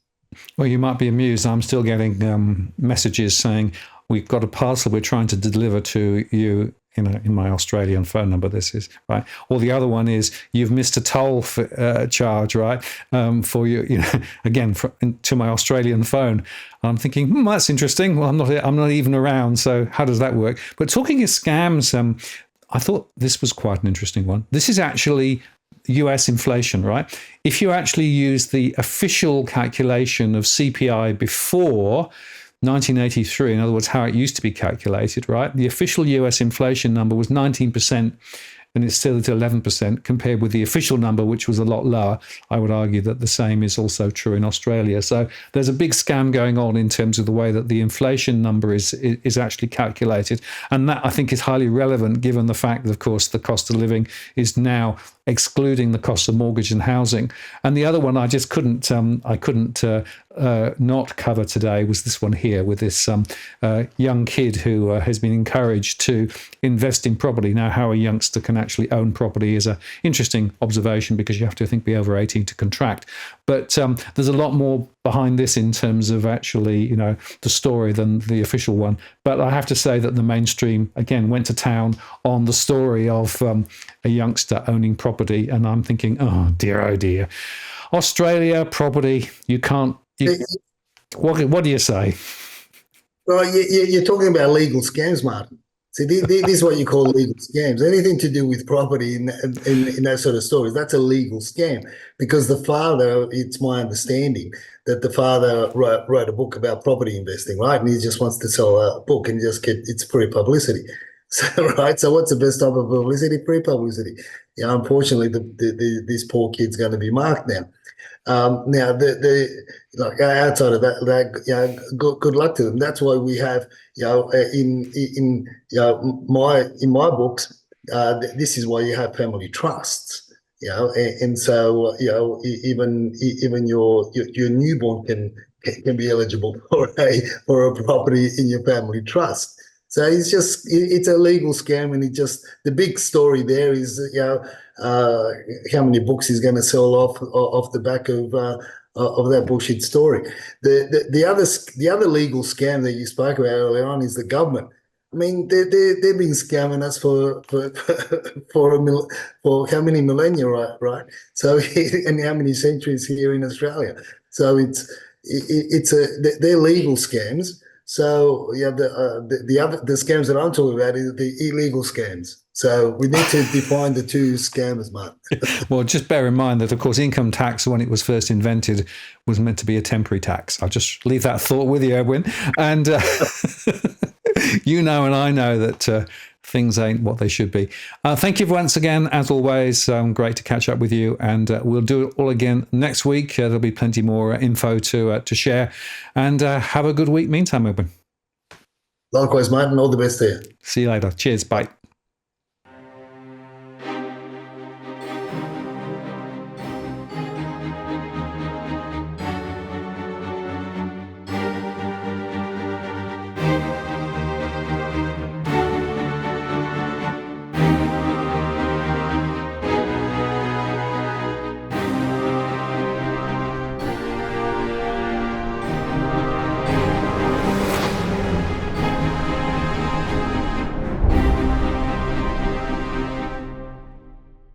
Well, you might be amused. I'm still getting messages saying, we've got a parcel we're trying to deliver to you in my Australian phone number. This is right. Or the other one is, you've missed a toll charge, right? For you, again, to my Australian phone. I'm thinking, that's interesting. Well, I'm not even around. So how does that work? But talking of scams, I thought this was quite an interesting one. This is actually US inflation, right? If you actually use the official calculation of CPI before 1983, in other words, how it used to be calculated, right? The official US inflation number was 19%, and it's still at 11% compared with the official number, which was a lot lower. I would argue that the same is also true in Australia. So there's a big scam going on in terms of the way that the inflation number is actually calculated. And that, I think, is highly relevant, given the fact that, of course, the cost of living is now excluding the cost of mortgage and housing. And the other one I just couldn't not cover today was this one here, with this young kid who has been encouraged to invest in property. Now, how a youngster can actually own property is an interesting observation, because you have to, I think, be over 18 to contract. But there's a lot more behind this in terms of actually, the story than the official one. But I have to say that the mainstream, again, went to town on the story of a youngster owning property. And I'm thinking, oh dear. Australia, property, you can't... What do you say? Well, you're talking about legal scams, Martin. See, this is what you call legal scams. Anything to do with property in that sort of stories, that's a legal scam. Because the father, it's my understanding that the father wrote a book about property investing, right? And he just wants to sell a book and just get it's free publicity. So, right. So, what's the best type of publicity? Free publicity. Yeah, unfortunately, this poor kid's going to be marked now. Now, like outside of that, good luck to them. That's why we have, in my books, this is why you have family trusts. And so even your newborn can be eligible for a property in your family trust. So it's a legal scam, and the big story there is how many books he's going to sell off the back of that bullshit story. The other legal scam that you spoke about earlier on is the government. I mean, they've been scamming us for how many millennia, right? So and how many centuries here in Australia. So they're legal scams. So yeah, the scams that I'm talking about is the illegal scams. So we need to define the two scammers, Mark. Well, just bear in mind that, of course, income tax, when it was first invented, was meant to be a temporary tax. I'll just leave that thought with you, Edwin. And you know, and I know that things ain't what they should be. Thank you once again, as always. Great to catch up with you, and we'll do it all again next week. There'll be plenty more info to share, and have a good week. Meantime, Edwin. Likewise, Martin. All the best there. See you later. Cheers. Bye.